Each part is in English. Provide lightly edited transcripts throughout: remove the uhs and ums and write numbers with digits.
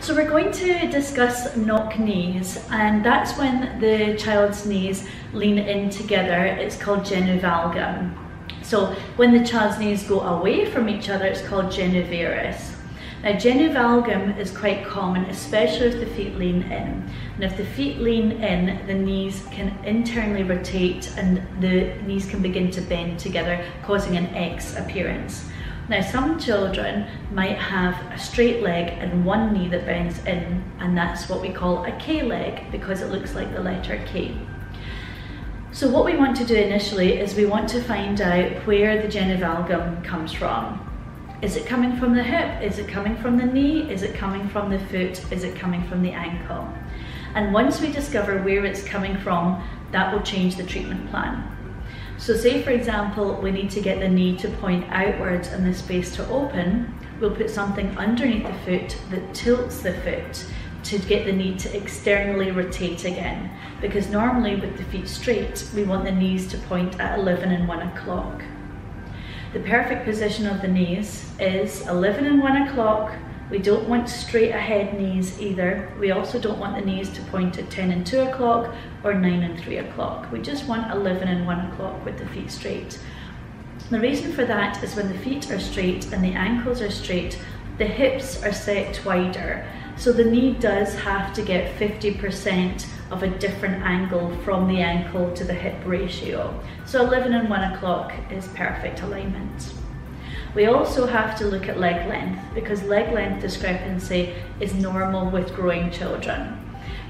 So we're going to discuss knock knees, and that's when the child's knees lean in together. It's called Gena Valgum. So when the child's knees go away from each other, it's called Genu. Now Gena Valgum is quite common, especially if the feet lean in. And if the feet lean in, the knees can internally rotate and the knees can begin to bend together, causing an X appearance. Now some children might have a straight leg and one knee that bends in, and that's what we call a K leg because it looks like the letter K. So what we want to do initially is we want to find out where the Gena Valgum comes from. Is it coming from the hip? Is it coming from the knee? Is it coming from the foot? Is it coming from the ankle? And once we discover where it's coming from, that will change the treatment plan. So say for example, we need to get the knee to point outwards and the space to open, we'll put something underneath the foot that tilts the foot to get the knee to externally rotate again. Because normally with the feet straight, we want the knees to point at 11 and 1 o'clock. The perfect position of the knees is 11 and 1 o'clock. We don't want straight ahead knees either. We also don't want the knees to point at 10 and 2 o'clock or 9 and 3 o'clock. We just want 11 and 1 o'clock with the feet straight. The reason for that is when the feet are straight and the ankles are straight, the hips are set wider. So the knee does have to get 50% of a different angle from the ankle to the hip ratio. So 11 and 1 o'clock is perfect alignment. We also have to look at leg length because leg length discrepancy is normal with growing children.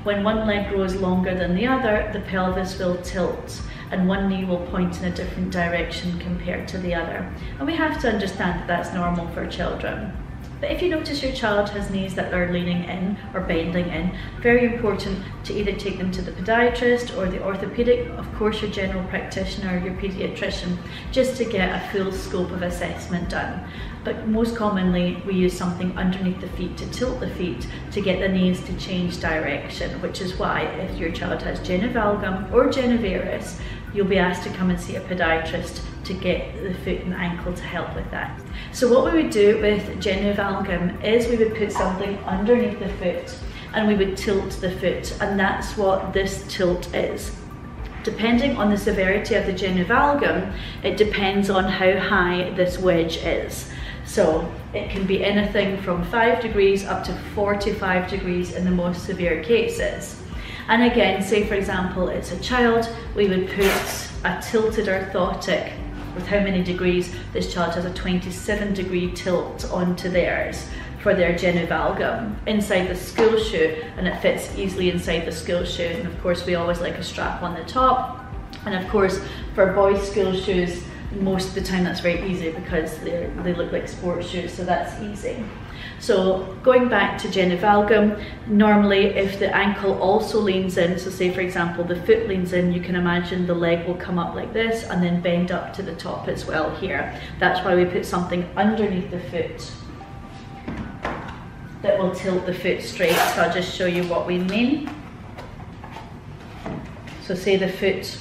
When one leg grows longer than the other, the pelvis will tilt and one knee will point in a different direction compared to the other. And we have to understand that that's normal for children. But if you notice your child has knees that are leaning in or bending in, very important to either take them to the podiatrist or the orthopedic, of course your general practitioner or your pediatrician, just to get a full scope of assessment done. But most commonly we use something underneath the feet to tilt the feet to get the knees to change direction, which is why if your child has Gena Valgum or Genu, you'll be asked to come and see a podiatrist to get the foot and ankle to help with that. So what we would do with Gena Valgum is we would put something underneath the foot and we would tilt the foot, and that's what this tilt is. Depending on the severity of the Gena Valgum, it depends on how high this wedge is. So it can be anything from 5 degrees up to 45 degrees in the most severe cases. And again, say for example it's a child, we would put a tilted orthotic with how many degrees. This child has a 27 degree tilt onto theirs for their Gena Valgum inside the school shoe, and it fits easily inside the school shoe. And of course we always like a strap on the top, and of course for boys' school shoes most of the time that's very easy because they look like sports shoes, so that's easy. So going back to Gena Valgum, normally if the ankle also leans in, so say for example the foot leans in, you can imagine the leg will come up like this and then bend up to the top as well here. That's why we put something underneath the foot that will tilt the foot straight. So I'll just show you what we mean. So say the foot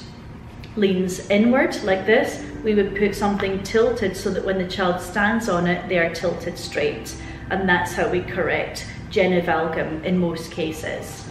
leans inward like this, we would put something tilted so that when the child stands on it, they are tilted straight. And that's how we correct Gena Valgum in most cases.